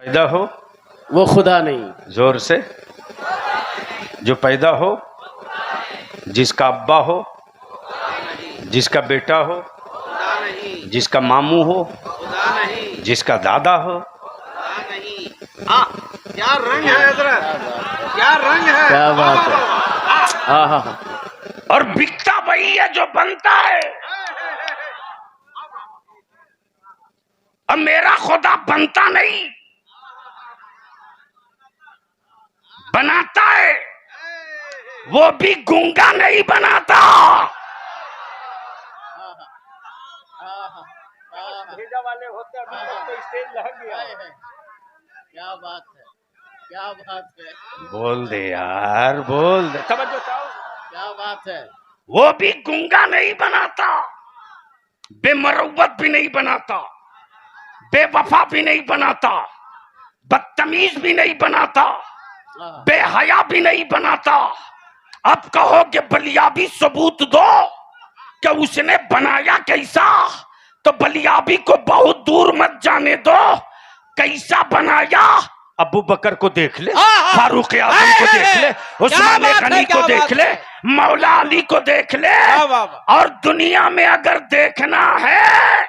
पैदा हो वो खुदा नहीं। जोर से, जो पैदा हो, जिसका अब्बा हो, जिसका बेटा हो, जिसका मामू हो, जिसका दादा हो। क्या रंग है हजरत, क्या रंग है, क्या बात है। हाँ हाँ हाँ। और बिकता वही है जो बनता है। अब मेरा खुदा बनता नहीं, बनाता है। वो भी गूंगा नहीं बनाता। भेजा वाले होते अभी तक तो स्टेज लग गया। क्या बात है, क्या बात है। बोल दे यार, बोल दे, तवज्जो चाहो। क्या बात है। वो भी गूंगा नहीं बनाता, बेमरवत भी नहीं बनाता, बेवफा भी नहीं बनाता, बदतमीज भी नहीं बनाता, बेहया भी नहीं बनाता। अब कहो कि बलियाबी सबूत दो कि उसने बनाया कैसा, तो बलियाबी को बहुत दूर मत जाने दो। कैसा बनाया, अबू बकर को देख ले, फारूक आजम को देख ले, उस्मान गनी को देख ले, मौला अली को देख ले। और दुनिया में अगर देखना है,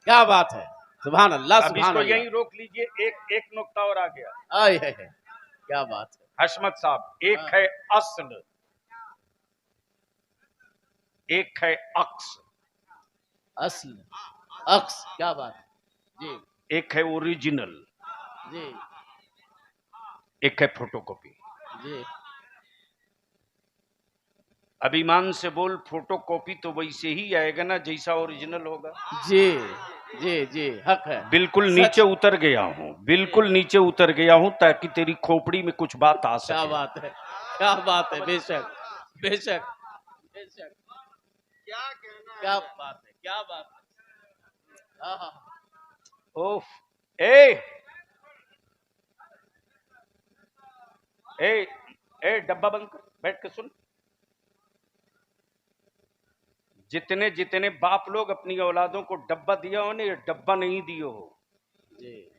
क्या बात है। सुभान अल्लाह, अब सुभान इसको अल्लाह। यहीं रोक लीजिए। एक नुक्ता और आ गया। आए है। क्या बात है। हशमत साहब, एक है असल, एक है अक्स। असल, अक्स, क्या बात है जी। एक है ओरिजिनल, जी एक है फोटोकॉपी। जी। अब ईमान से बोल, फोटोकॉपी तो वैसे ही आएगा ना जैसा ओरिजिनल होगा। जी जी जी, हक है। बिल्कुल नीचे उतर गया हूँ, बिल्कुल नीचे उतर गया हूँ ताकि तेरी खोपड़ी में कुछ बात आ सके। क्या बात है, क्या बात है। बेशक बेशक बेशक। क्या कहना, क्या बात है, क्या बात है। हाँ हाँ। ओफ, ए ए ए डब्बा बंद कर, बैठ के सुन। जितने जितने बाप लोग अपनी औलादों को डब्बा दिया हो ना, ये डब्बा नहीं दियो हो, जी।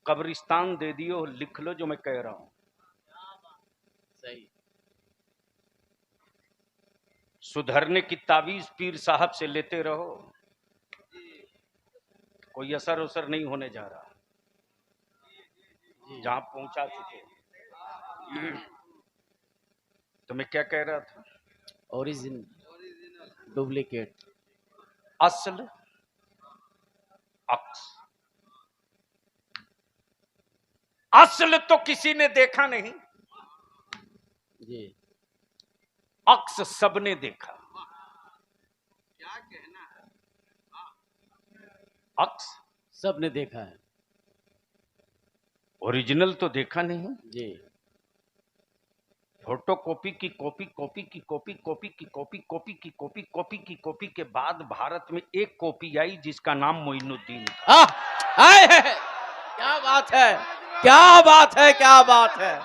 कब्रिस्तान दे दियो हो। लिख लो जो मैं कह रहा हूं। सही। सुधरने की तावीज पीर साहब से लेते रहो, कोई असर उसर नहीं होने जा रहा। जहां पहुंचा चुके। तो मैं क्या कह रहा था? ओरिजिनल, डुप्लीकेट, असल, अक्स। असल तो किसी ने देखा नहीं, जी। अक्स सबने देखा। क्या कहना है। अक्स, सबने देखा है। ओरिजिनल तो देखा नहीं। जी। फोटोकॉपी की कॉपी, कॉपी की कॉपी, कॉपी की कॉपी, कॉपी की कॉपी, कॉपी की कॉपी के बाद भारत में एक कॉपी आई जिसका नाम मोइनुद्दीन था। आए है। क्या बात है, क्या बात है, क्या बात है।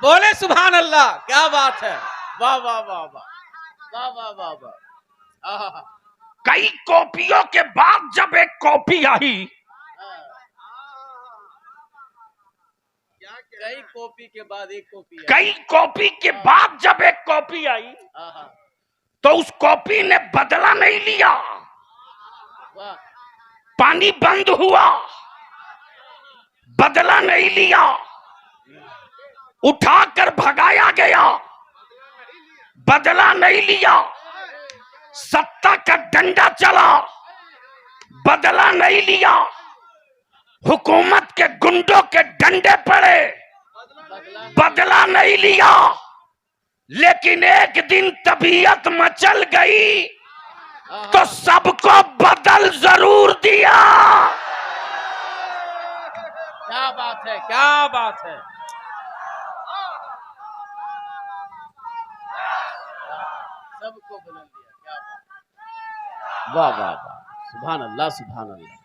बोले सुभान अल्लाह। क्या बात है। वाह वाह वाह वाह वाह वाह वाह वाह। आहा, कई कॉपियों के बाद जब एक कॉपी आई, क्या कहना, कई कॉपी के बाद एक कॉपी है। कई कॉपी के बाद जब एक कॉपी आई, आहा, तो उस कॉपी ने बदला नहीं लिया। वाह। पानी बंद हुआ, बदला नहीं लिया, उठाकर भगाया गया, बदला नहीं लिया। सत्ता का डंडा चला, बदला नहीं लिया। हुकूमत के गुंडों के डंडे पड़े, बदला नहीं लिया। लेकिन एक दिन तबीयत मचल गई तो सबको बदल जरूर दिया। क्या बात है, क्या बात है। सबको बदल दिया। क्या बात। वाह वाह वाह। सुभान अल्लाह, सुभान अल्लाह।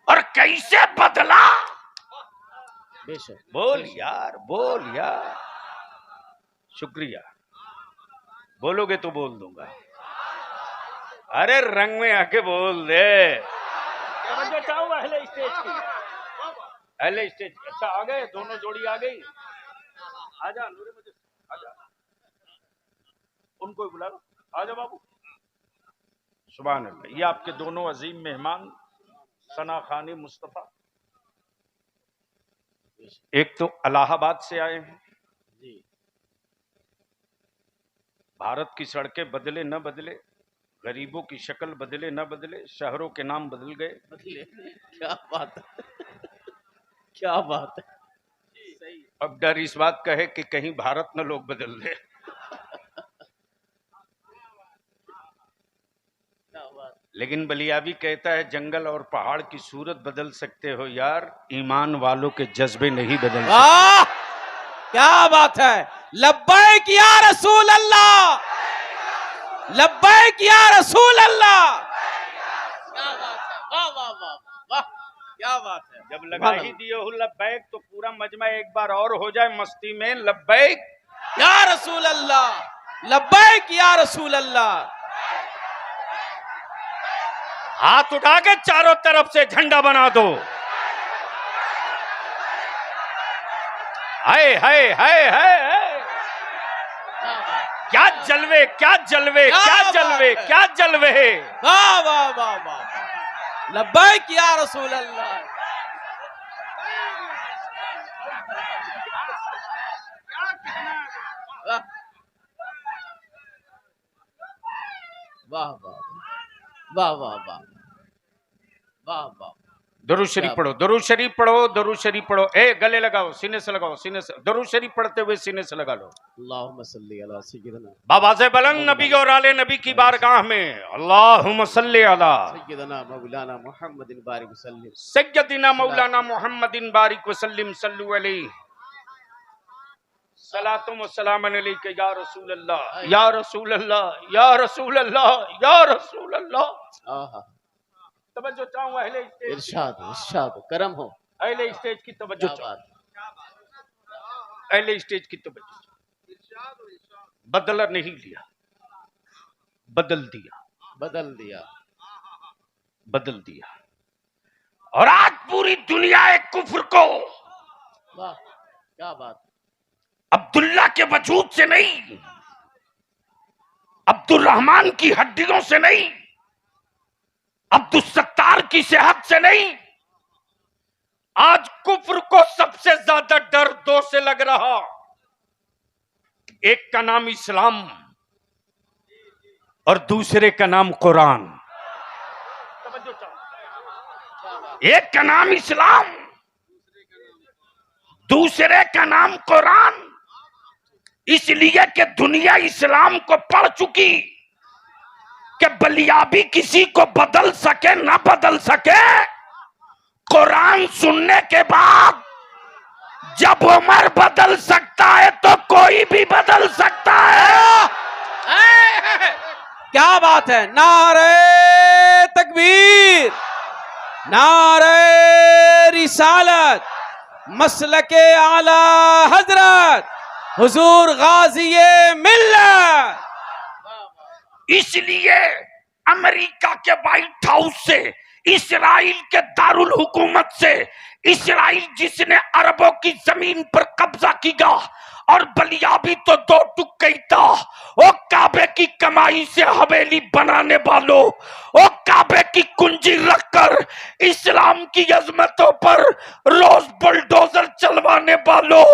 और कैसे बदला? बेशक। बोल यार, बोल यार। शुक्रिया। बोलोगे तो बोल दूंगा। अरे रंग में आके बोल दे। तवज्जो चाहूं अहले स्टेज की, अहले स्टेज। अच्छा आ गए, दोनों जोड़ी आ गई। आजा नूरे मुझे, आजा, उनको ही बुला लो। आजा बाबू। सुभान अल्लाह। ये आपके दोनों अजीम मेहमान सना खानी मुस्तफा, एक तो इलाहाबाद से आए हैं। जी। भारत की सड़कें बदले न बदले, गरीबों की शक्ल बदले न बदले, शहरों के नाम बदल गए। बदले, क्या बात है, क्या बात है। सही। अब डर इस बात का है कि कहीं भारत न लोग बदल दे। क्या बात। लेकिन बलियाबी कहता है जंगल और पहाड़ की सूरत बदल सकते हो यार, ईमान वालों के जज्बे नहीं बदल सकते। वाह, क्या बात है। लब्बैक या रसूल अल्लाह, लब्बैक या रसूल अल्लाह। क्या बात है, वाह वाह वाह वाह, क्या बात है। जब लगा ही दिए हो लब्बैक तो पूरा मजमा एक बार और हो जाए मस्ती में। लब्बैक या रसूल अल्लाह, लब्बैक या रसूल अल्लाह। हाथ उठा के चारों तरफ से झंडा बना दो। हाय हाय हाय हाय, क्या जलवे, क्या जलवे, क्या जलवे, क्या जलवे। वाह वाह वाह वाह, लब्बैक या रसूल अल्लाह। वाह वाह वाह वाह वाह वाह वाह। दरूद शरीफ पढ़ो, दरूद शरीफ पढ़ो, दरूद शरीफ पढ़ो। ए गले लगाओ, सीने से लगाओ, सीने से। दरूद शरीफ पढ़ते हुए सीने से लगा लो। अल्लाहुम्मा सल्ली अला सय्यिदना, बाबा से बुलंद नबी और आले नबी की बारगाह में अल्लाहुम्मा सल्ली अला सय्यिदना मौलाना मुहम्मदिन बारिक वसल्लिम, सय्यदिना मौलाना मुहम्मदिन बारिक वसल्लिम, सल्लु अलैहि सलातुम व सलाम अलैका या रसूल अल्लाह, या रसूल अल्लाह, या रसूल अल्लाह, या रसूल अल्लाह। आहा, तवज्जो चाहूं अहले स्टेज, इरशाद इरशाद, करम हो। अहले स्टेज की तवज्जो क्या चाहूं, बात। अहले स्टेज की तवज्जो। बदला नहीं लिया, बदल दिया, बदल दिया। बदल दिया। और आज पूरी दुनिया एक कुफ्र को वाह, क्या बात। अब्दुल्ला के वजूद से नहीं, अब्दुल रहमान की हड्डियों से नहीं, अब्दुल सत्तार की सेहत से नहीं, आज कुफ्र को सबसे ज्यादा डर दो से लग रहा। एक का नाम इस्लाम और दूसरे का नाम कुरान। एक का नाम इस्लाम, दूसरे का नाम कुरान। इसलिए कि दुनिया इस्लाम को पढ़ चुकी कि बलियाबी किसी को बदल सके ना बदल सके। कुरान सुनने के बाद जब उमर बदल सकता है तो कोई भी बदल सकता है। क्या बात है। नारे तकबीर, नारे रिसालत, मसलके आला हजरत हुजूर गाज़ीए मिल्लत। इसलिए अमेरिका के व्हाइट हाउस से, इस्राइल के दारुल हुकूमत से, इस्राइल जिसने अरबों की जमीन पर कब्जा किया और बलियाबी तो दो टुक गई था। ओ काबे की कमाई से हवेली बनाने वालों, ओ काबे की कुंजी रखकर इस्लाम की अजमतों पर रोज बुलडोजर चलवाने वालों,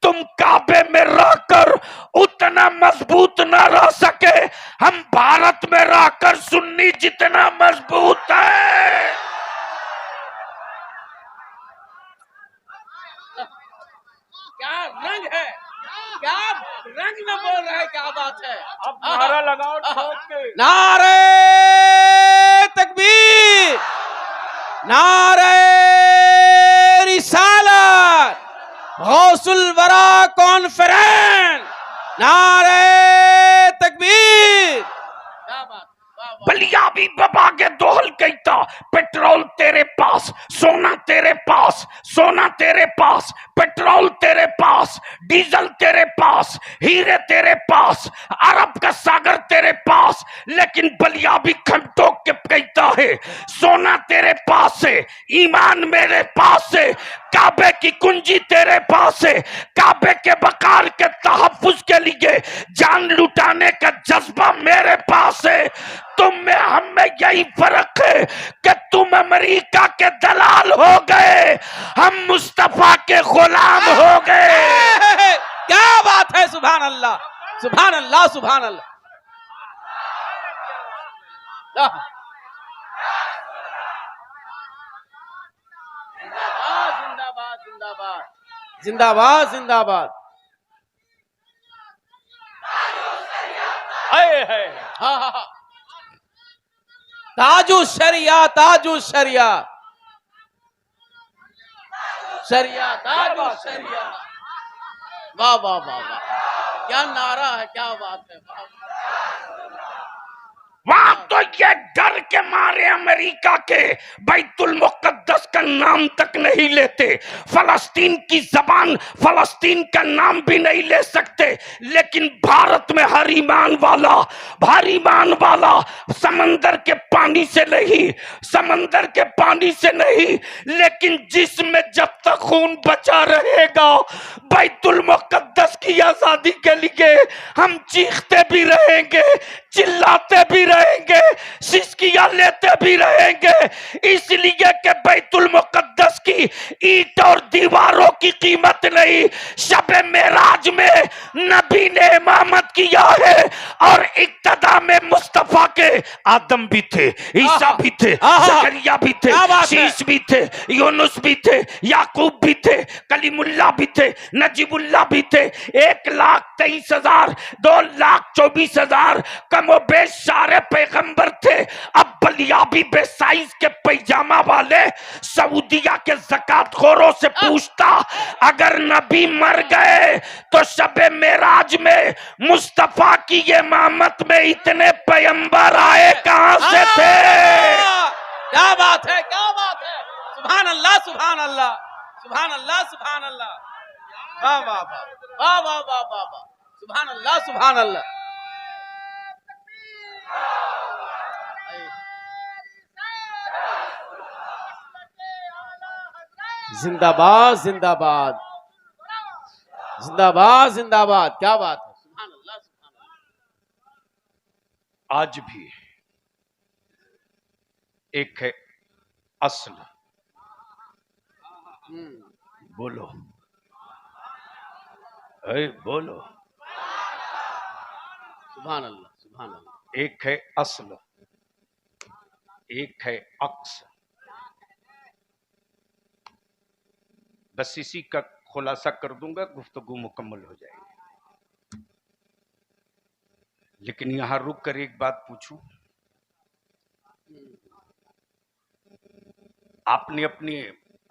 तुम काबे में रहकर उतना मजबूत ना रह सके, हम भारत में रहकर सुन्नी जितना मजबूत है। क्या रंग है, क्या रंग में बोल रहा है, क्या बात है। अब नारा लगाओ ठोक के। नारे तकबीर, नारे रिसालत, गौसुल वरा कॉन्फ्रेंस, नारे तकबीर। क्या बात। बलियाबी बाबा के दोहल कहता, पेट्रोल तेरे पास, सोना तेरे पास, सोना तेरे पास, पेट्रोल तेरे पास, डीजल तेरे पास, हीरे तेरे पास, अरब का सागर तेरे पास, लेकिन बलिया भी खम ठोक के कहता है सोना तेरे पास है, ईमान मेरे पास है, काबे की कुंजी तेरे पास है, काबे के बकार के तहफ्फुज के लिए जान लुटाने का जज्बा मेरे पास है। तुम में हम में यही फर्क है कि तुम अमेरिका के दलाल हो गए, हम मुस्तफा के गुलाम हो गए। क्या बात है, सुभान अल्लाह, सुभान अल्लाह, सुभान अल्लाह। जिंदाबाद, जिंदाबाद, जिंदाबाद, जिंदाबाद। हाँ हाँ हाँ, ताजु शरिया, ताजु शरिया, शरिया, ताजु शरिया। वाह वाह वाह वाह, क्या नारा है, क्या बात है। वहां तो ये डर के मारे अमेरिका के बैतुल मुकद्दस का नाम तक नहीं लेते, फलस्तीन की जबान, फलस्तीन का नाम भी नहीं ले सकते। लेकिन भारत में हर ईमान वाला, भारी ईमान वाला समंदर के पानी से नहीं, समंदर के पानी से नहीं, लेकिन जिसमें जब तक खून बचा रहेगा, बैतुल मुकद्दस की आजादी के लिए हम चीखते भी रहेंगे, चिल्लाते भी रहेंगे, सिसकियां लेते भी रहेंगे। इसलिए कि बैतुल मुकद्दस की ईंट और दीवारों की कीमत नहीं, शबे मेराज में नबी ने इमामत किया है और इक्तदा में मुस्तफा के आदम भी थे, ईसा भी थे, जकरिया भी थे, शीश भी थे, यूनुस भी थे, याकूब भी थे, कलीमुल्लाह भी थे, नजीबुल्लाह भी थे। 1,23,000, 2,24,000 कमोबेश सारे पैगंबर थे। अब बलियाबी बेसाइज के पैजामा वाले सऊदिया के ज़कातखोरों से पूछता, अगर नबी मर गए तो शबे मेराज में मुस्तफा की इमामत में इतने पैगंबर आए कहां से थे? क्या बात है, क्या बात है, सुभान अल्लाह, सुभान अल्लाह, सुभान अल्लाह, सुभान अल्लाह। वाह वाह वाह वाह वाह वाह वाह वाह, सुभान अल्लाह, सुभान अल्लाह। जिंदाबाद, जिंदाबाद, जिंदाबाद, जिंदाबाद। क्या बात है, सुभान अल्लाह, सुभान अल्लाह। आज भी एक है असल, बोलो बोलो, सुभान अल्लाह, सुभान अल्लाह। एक है असल, एक है अक्स। बस इसी का खुलासा कर दूंगा, गुफ्तगू मुकम्मल हो जाएगी। लेकिन यहां रुक कर एक बात पूछूं, आपने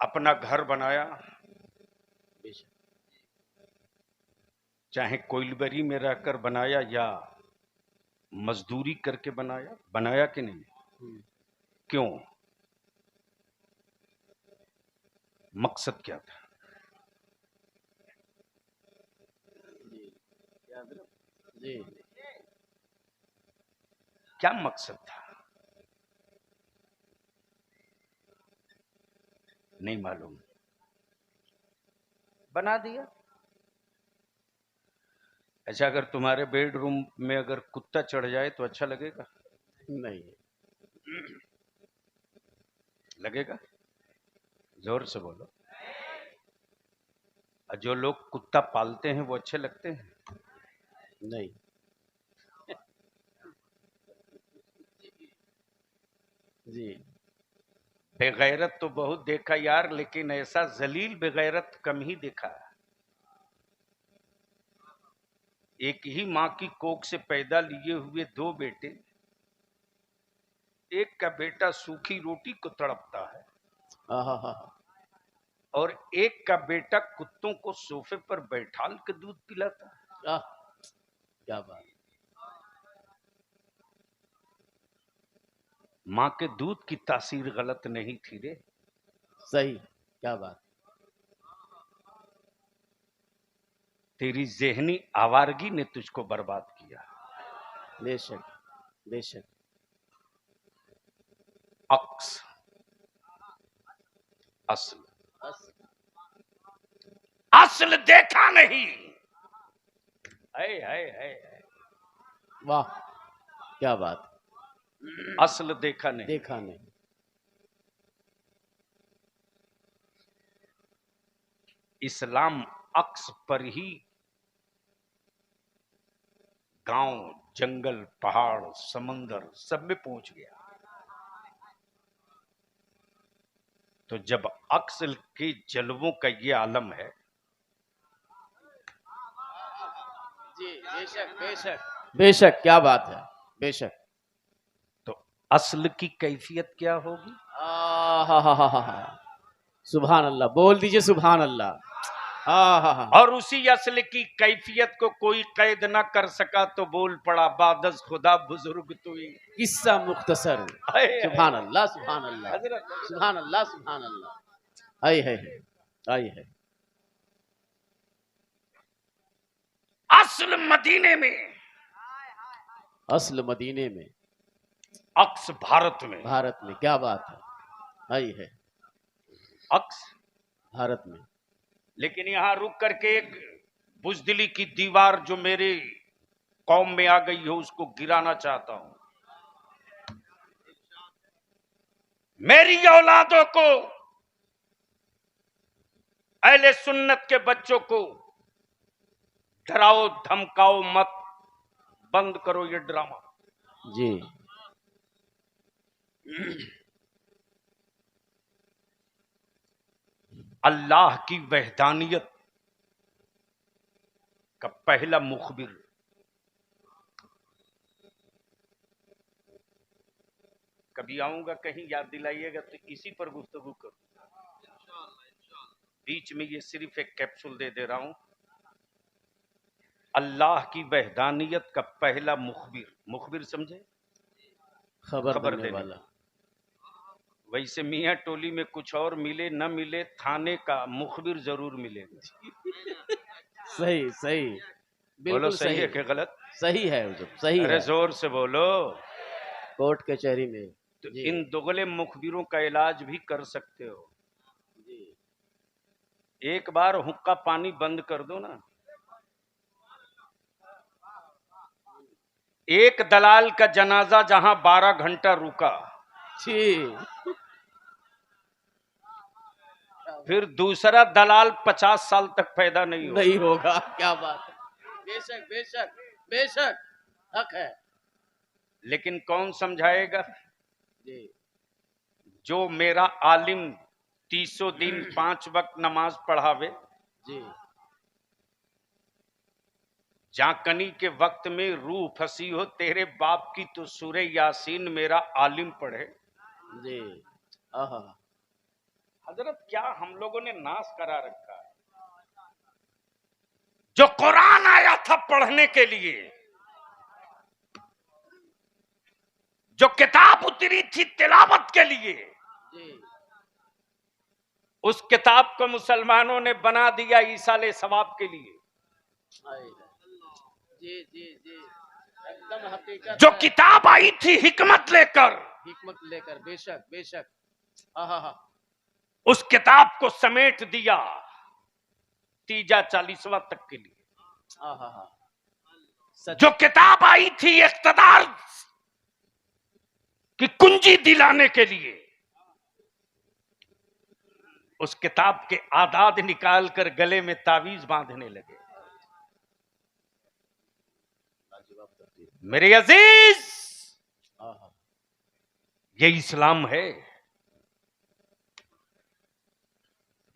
अपना घर बनाया, चाहे कोइलबरी में रहकर बनाया या मजदूरी करके बनाया, बनाया कि नहीं? क्यों? मकसद क्या था? जी, क्या मकसद था? नहीं मालूम, बना दिया। अच्छा, अगर तुम्हारे बेडरूम में अगर कुत्ता चढ़ जाए तो अच्छा लगेगा? नहीं लगेगा? जोर से बोलो। और जो लोग कुत्ता पालते हैं वो अच्छे लगते हैं? नहीं। जी, बेगैरत तो बहुत देखा यार, लेकिन ऐसा जलील बेगैरत कम ही देखा। एक ही मां की कोख से पैदा लिए हुए 2 बेटे, एक का बेटा सूखी रोटी को तड़पता है और एक का बेटा कुत्तों को सोफे पर बैठाल के दूध पिलाता है। क्या बात। मां के दूध की तासीर गलत नहीं थी रे। सही, क्या बात। तेरी ज़हनी आवारगी ने तुझको बर्बाद किया। बेशक बेशक। अक्स, असल, असल देखा नहीं। है। वाह क्या बात। असल देखा नहीं। देखा नहीं। इस्लाम अक्स पर ही गांव, जंगल, पहाड़, समंदर सब में पहुंच गया। तो जब अक्स के जलवों का ये आलम है, जी बेशक बेशक बेशक, क्या बात है, बेशक। तो असल की कैफियत क्या होगी? हा। सुभान अल्लाह, बोल दीजिए सुभान अल्लाह। हा। और उसी असल की कैफियत को कोई कैद ना कर सका तो बोल पड़ा बादस खुदा बुजुर्ग तू ही। किस्सा मुख्तसर। हाय, सुभान अल्लाह सुभान अल्लाह हजरत, सुभान अल्लाह सुभान अल्लाह। आई है। असल मदीने में, असल मदीने में, अक्स भारत में। भारत में, क्या बात है। आई है अक्स भारत में। लेकिन यहां रुक करके एक बुजदिली की दीवार जो मेरे कौम में आ गई हो उसको गिराना चाहता हूं। मेरी औलादों को, अहले सुन्नत के बच्चों को डराओ धमकाओ मत, बंद करो ये ड्रामा। जी अल्लाह की वहदानियत का पहला मुखबिर, कभी आऊंगा कहीं याद दिलाइएगा तो इसी पर गुफ्तगू करूं। बीच में ये सिर्फ एक कैप्सूल दे रहा हूं। अल्लाह की वहदानियत का पहला मुखबिर, मुखबिर समझे? खबर देने वाला। वैसे मियाँ टोली में कुछ और मिले न मिले, थाने का मुखबिर जरूर मिलेगा। सही सही, बोलो बिल्कुल सही है कि गलत? सही है हुजूर, सही अरे है। जोर से बोलो। कोर्ट कचहरी में तो जी। इन दुगले मुखबिरों का इलाज भी कर सकते हो। जी एक बार हुक्का पानी बंद कर दो ना। एक दलाल का जनाजा जहां 12 घंटा रुका, जी। फिर दूसरा दलाल 50 साल तक पैदा नहीं हो। नहीं होगा, क्या बात है। बेशक बेशक बेशक, हक है। लेकिन कौन समझाएगा? जी जो मेरा आलिम 30 दिन 5 वक्त नमाज पढ़ावे, जी जाकनी के वक्त में रूह फंसी हो तेरे बाप की तो सूरे यासीन मेरा आलिम पढ़े। जी। आहा। हजरत क्या हम लोगों ने नाश करा रखा है। जो कुरान आया था पढ़ने के लिए, जो किताब उतरी थी तिलावत के लिए, जी उस किताब को मुसलमानों ने बना दिया ईसाले सवाब के लिए। आई है। जी जी जी, एकदम हकीकत जो है। किताब आई थी हिकमत लेकर, हिकमत लेकर, बेशक बेशक। आहा। उस किताब को समेट दिया तीजा 40वां तक के लिए। आहा। जो किताब आई थी इख्तिदार की कुंजी दिलाने के लिए, उस किताब के आदाद निकालकर गले में तावीज बांधने लगे। मेरे अजीज, ये इस्लाम है।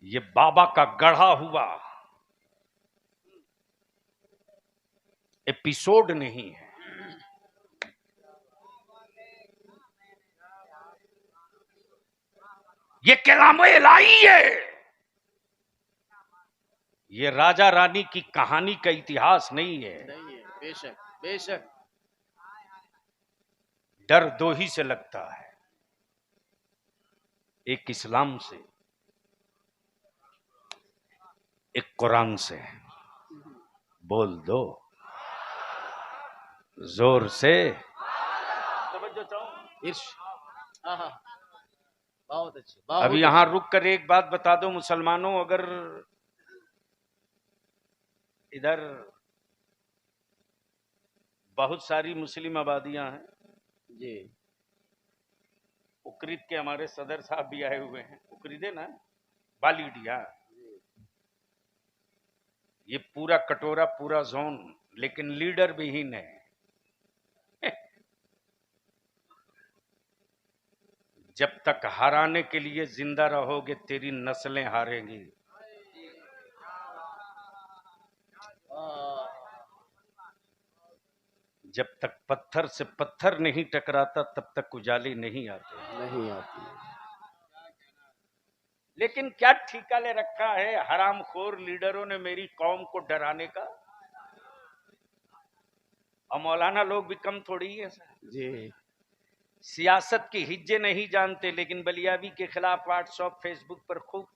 ये बाबा का गढ़ा हुआ एपिसोड नहीं है। ये कलाम इलाही है। ये राजा रानी की कहानी का इतिहास नहीं है। नहीं है, बेशक बेशक। डर दो ही से लगता है, एक इस्लाम से, एक कुरान से। बोल दो जोर से। इर्श। आहा, बहुत अच्छे, अब बहुत यहां रुक कर एक बात बता दो मुसलमानों, अगर इधर बहुत सारी मुस्लिम आबादियां हैं, अच्छे। जी। उक्रीद के हमारे सदर साहब भी आए हुए हैं, उक्रीद है ना, बालीडिया, ये पूरा कटोरा पूरा जोन, लेकिन लीडर विहीन है। जब तक हराने के लिए जिंदा रहोगे तेरी नस्लें हारेंगी। जब तक पत्थर से पत्थर नहीं टकराता तब तक उजाले नहीं आते। नहीं आती। लेकिन क्या ठीका ले रखा है हरामखोर लीडरों ने मेरी कौम को डराने का। और मौलाना लोग भी कम थोड़ी है सर। जी। सियासत की हिज्जे नहीं जानते, लेकिन बलियाबी के खिलाफ व्हाट्सएप फेसबुक पर खूब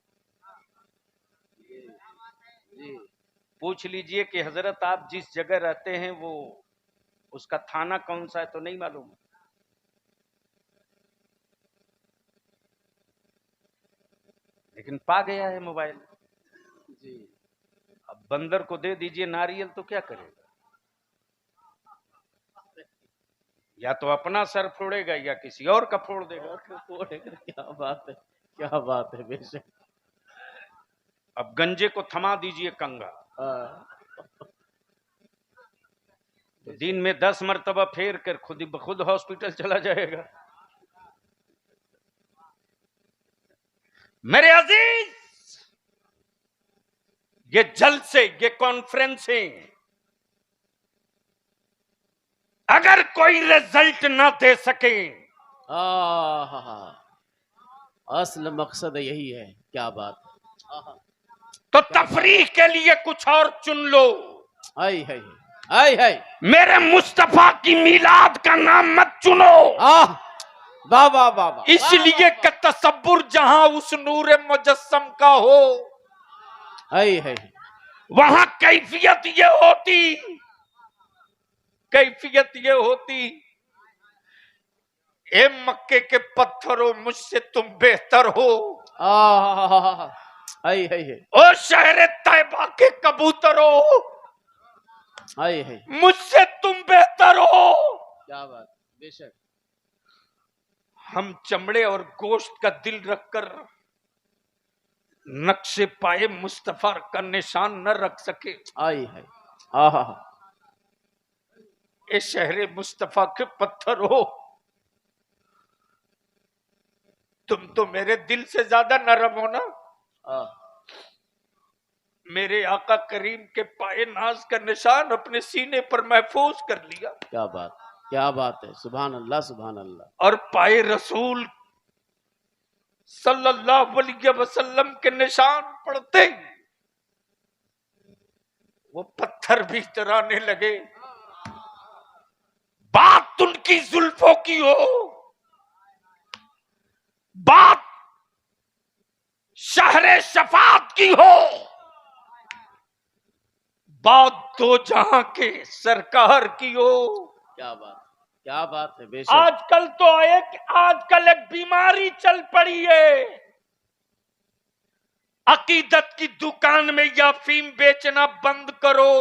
जी। पूछ लीजिए कि हजरत आप जिस जगह रहते हैं वो उसका थाना कौन सा है, तो नहीं मालूम। लेकिन पा गया है मोबाइल। जी। अब बंदर को दे दीजिए नारियल तो क्या करेगा? या तो अपना सर फोड़ेगा या किसी और का फोड़ देगा। क्या बात है, क्या बात है, बेशक। अब गंजे को थमा दीजिए कंगा, हाँ। तो दिन में 10 मरतबा फेर कर खुद ही खुद हॉस्पिटल चला जाएगा। मेरे अजीज, ये जलसे, ये कॉन्फ्रेंसिंग अगर कोई रिजल्ट ना दे सके, असल मकसद यही है। क्या बात है। तो तफरीह के लिए कुछ और चुन लो। हाय हाय हाय हाय। मेरे मुस्तफा की मिलाद का नाम मत चुनो। वाह वाह वाह वाह। इसलिए कि तसब्बुर जहां उस नूर मुजस्सम का हो, हाय हाय। वहां कैफियत ये होती ए मक्के के पत्थरों मुझसे तुम बेहतर हो। हाय हाय। ओ शहर तैयबा के कबूतरों, हाय हाय। मुझसे तुम बेहतर हो। क्या बात, बेशक। हम चमड़े और गोश्त का दिल रखकर नक्शे पाए मुस्तफा का निशान न रख सके। आई है। आहा। ए शहरे मुस्तफा के पत्थर हो, तुम तो मेरे दिल से ज्यादा नरम हो ना। मेरे आका करीम के पाए नाज का निशान अपने सीने पर महफूज कर लिया। क्या बात, क्या बात है। सुभान अल्लाह, सुभान अल्लाह। और पाए रसूल सल्लल्लाहु अलैहि वसल्लम के निशान पड़ते ही वो पत्थर भी इतराने लगे। बात उनकी जुल्फों की हो, बात शहरे शफात की हो, बात दो जहां के सरकार की हो। क्या बात, क्या बात है, बेशक। आजकल एक बीमारी चल पड़ी है। अकीदत की दुकान में या अफीम बेचना बंद करो।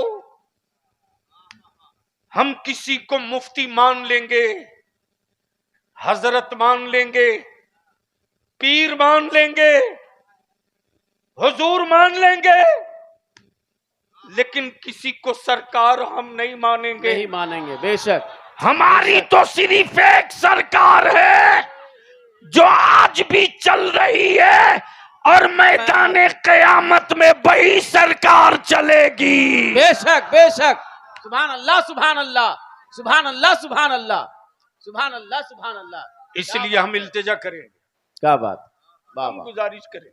हम किसी को मुफ्ती मान लेंगे, हजरत मान लेंगे, पीर मान लेंगे, हुजूर मान लेंगे, लेकिन किसी को सरकार हम नहीं मानेंगे। नहीं मानेंगे, बेशक। हमारी तो सिर्फ एक सरकार है जो आज भी चल रही है और मैदान कयामत में वही सरकार चलेगी। बेशक, बेशक। सुभान अल्लाह, सुभान अल्लाह, सुभान अल्लाह, सुभान अल्लाह, सुभान अल्लाह, सुभान अल्लाह। इसलिए हम इल्तिजा करेंगे। क्या बात, हम गुजारिश करें,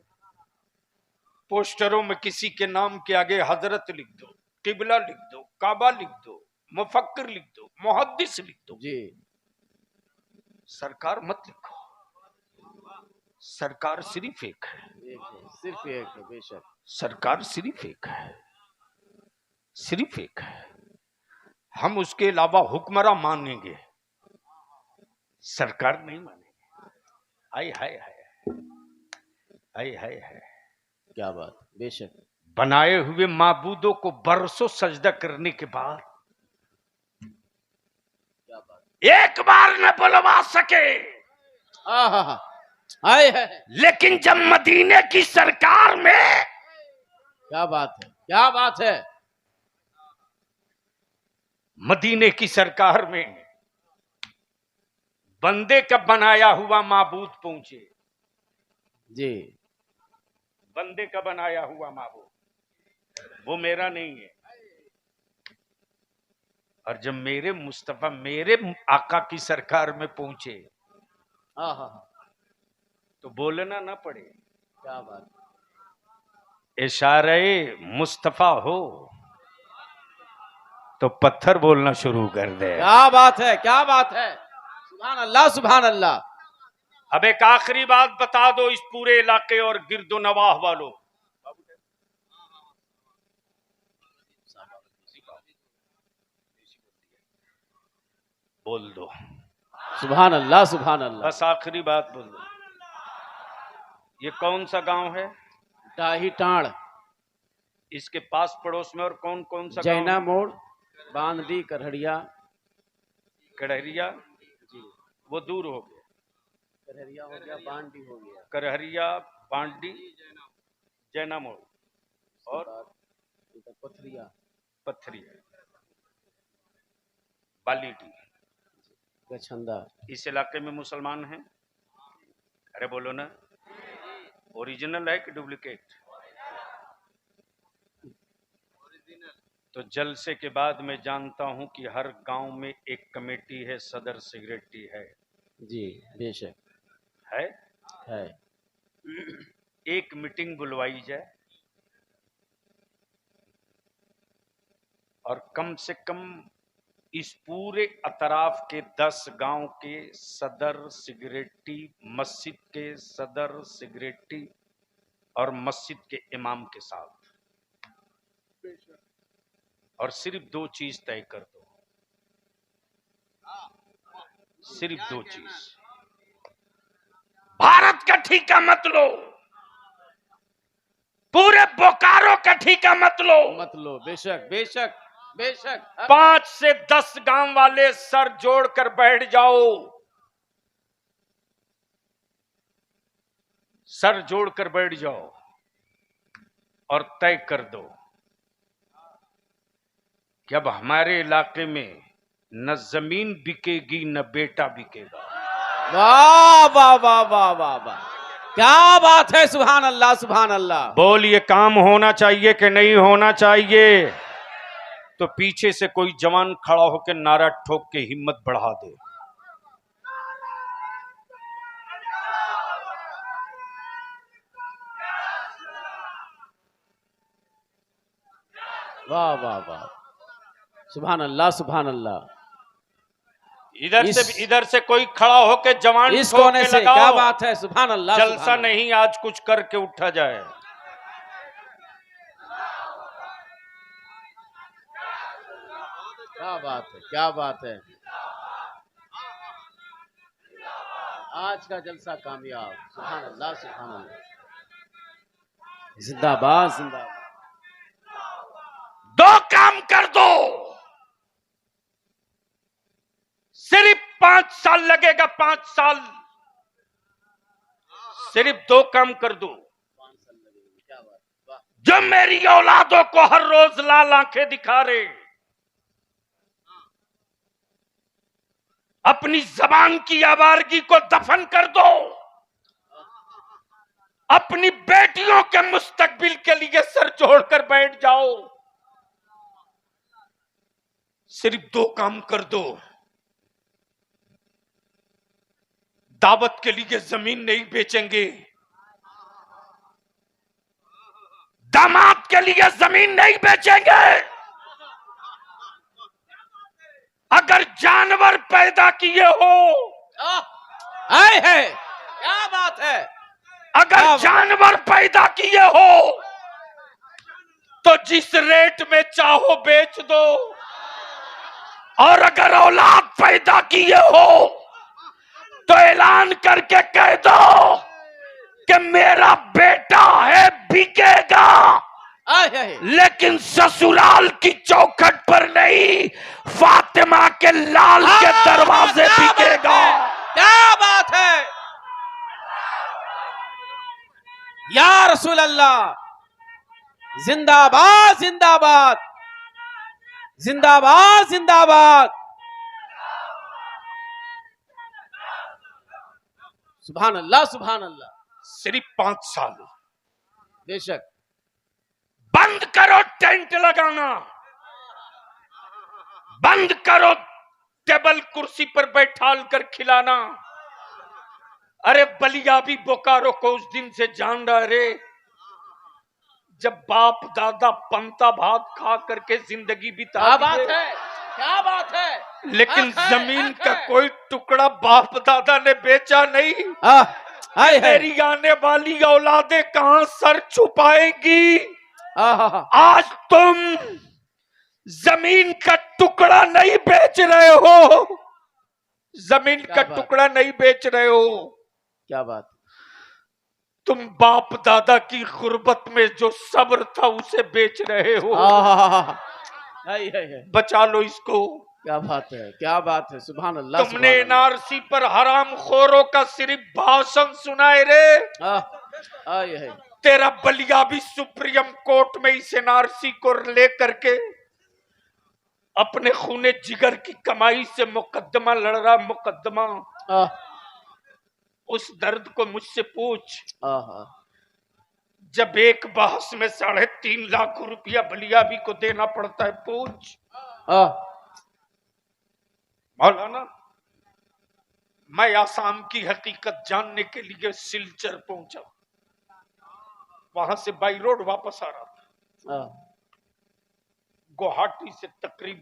पोस्टरों में किसी के नाम के आगे हजरत लिख दो, किबला लिख दो, काबा लिख दो, मुफक्किर लिख दो, मुहद्दिस लिख दो जी। सरकार मत लिखो। सरकार सिर्फ एक है, सिर्फ एक है, बेशक। सरकार सिर्फ एक है। सिर्फ एक है, हम उसके अलावा हुक्मरान मानेंगे, सरकार नहीं मानेंगे। हाय हाय हाय हाय हाय हाय। क्या बात, बेशक। बनाए हुए माबूदों को बरसों सजदा करने के बाद क्या बात, एक बार न बुलवा सके, हाय है। लेकिन जब मदीने की सरकार में, क्या बात है, क्या बात है। मदीने की सरकार में बंदे का बनाया हुआ माबूद पहुंचे, जी, बंदे का बनाया हुआ माबूद, वो मेरा नहीं है। और जब मेरे मुस्तफा मेरे आका की सरकार में पहुंचे तो बोलना ना पड़े। क्या बात, इशारे मुस्तफा हो तो पत्थर बोलना शुरू कर दे। क्या बात है, क्या बात है। सुभान अल्लाह, सुभान अल्लाह। अब एक आखिरी बात बता दो इस पूरे इलाके और गिरदो नवाह वालों, बोल दो, सुभान अल्लाह, सुभान अल्लाह। बस आखिरी बात बोल दो। ये कौन सा गांव है? टाही टाण, इसके पास पड़ोस में और कौन कौन सा जैना गांव? मोड़, बांदडी, करहड़िया। कड़हरिया जी, वो दूर हो गया, करहरिया हो गया, बांडी हो गया, करहरिया, बांडी, जैना मोड़ और पथरिया, पत्थरिया, बालीडी। गछंदा। इस इलाके में मुसलमान हैं? अरे बोलो ना, ओरिजिनल है कि डुप्लीकेट? तो जलसे के बाद मैं जानता हूं कि हर गांव में एक कमेटी है, सदर सेक्रेटरी है। जी, बेशक है। एक मीटिंग बुलवाई जाए और कम से कम इस पूरे अतराफ के 10 गांव के सदर सेक्रेटरी, मस्जिद के सदर सेक्रेटरी और मस्जिद के इमाम के साथ, और सिर्फ 2 चीज तय कर दो, सिर्फ 2 चीज। भारत का ठेका मत लो, पूरे बोकारो का ठेका मत लो, मत लो। बेशक, बेशक, बेशक। 5 से 10 गांव वाले सर जोड़कर बैठ जाओ, सर जोड़कर बैठ जाओ और तय कर दो कि अब हमारे इलाके में न जमीन बिकेगी न बेटा बिकेगा। वाह वाह वाह वाह वाह वाह, क्या बात है। सुभान अल्लाह, सुभान अल्लाह। बोल, ये काम होना चाहिए कि नहीं होना चाहिए? तो पीछे से कोई जवान खड़ा होकर नारा ठोक के हिम्मत बढ़ा दे। वाह वाह वाह, सुभान अल्लाह, सुभान अल्लाह। इधर से कोई खड़ा होकर जवान इस ठोक कोने के से, लगाओ। क्या बात है। सुभान अल्लाह, जलसा सुभान अल्लाह। नहीं, आज कुछ करके उठा जाए। क्या बात है, क्या बात है। आज का जलसा कामयाब। सुभान अल्लाह, सुभान अल्लाह। जिंदाबाद, जिंदाबाद। 2 काम कर दो, सिर्फ 5 साल लगेगा, 5 साल, सिर्फ 2 काम कर दो। क्या बात, वाह। जो मेरी औलादों को हर रोज लाल आंखें दिखा रहे, अपनी जबान की आवारगी को दफन कर दो, अपनी बेटियों के मुस्तकबिल के लिए सर जोड़कर बैठ जाओ। सिर्फ 2 काम कर दो। दावत के लिए जमीन नहीं बेचेंगे, दामाद के लिए जमीन नहीं बेचेंगे। अगर जानवर पैदा किए हो, आए है, क्या बात है। अगर जानवर पैदा किए हो तो जिस रेट में चाहो बेच दो, और अगर औलाद पैदा किए हो तो ऐलान करके कह दो कि मेरा बेटा है, बिकेगा, लेकिन ससुराल की चौखट पर नहीं, फातिमा के लाल के दरवाजे बिकेगा। क्या बात है या रसूल अल्लाह, जिंदाबाद जिंदाबाद जिंदाबाद जिंदाबाद। सुभान अल्लाह सुभान अल्लाह। सिर्फ 5 साल। बेशक। बंद करो टेंट लगाना, बंद करो टेबल कुर्सी पर बैठाल कर खिलाना। अरे बलिया भी बोकारो को उस दिन से जान रहा रे, जब बाप दादा पंता भात खा करके जिंदगी बिता क्या बात है, क्या बात है। लेकिन जमीन का कोई टुकड़ा बाप दादा ने बेचा नहीं। मेरी आने वाली औलादे कहां सर छुपाएंगी। आज तुम जमीन का टुकड़ा नहीं बेच रहे हो, जमीन का टुकड़ा नहीं बेच रहे हो। क्या बात। तुम बाप दादा की गुर्बत में जो सब्र था उसे बेच रहे हो। बचा लो इसको। क्या बात है, क्या बात है। सुभान अल्लाह। तुमने एनआरसी पर हराम खोरों का सिर्फ भाषण सुनाए रे। तेरा बलिया भी सुप्रीम कोर्ट में इस एनआरसी को लेकर के अपने खूने जिगर की कमाई से मुकदमा लड़ रहा। मुकदमा उस दर्द को मुझसे पूछ। जब एक बहस में 3.5 लाख रुपया बलिया भी को देना पड़ता है, पूछ। मौलाना, मैं आसाम की हकीकत जानने के लिए सिलचर पहुंचा, वहां से बाई रोड वापस आ रहा था। गुवाहाटी से तकरीबन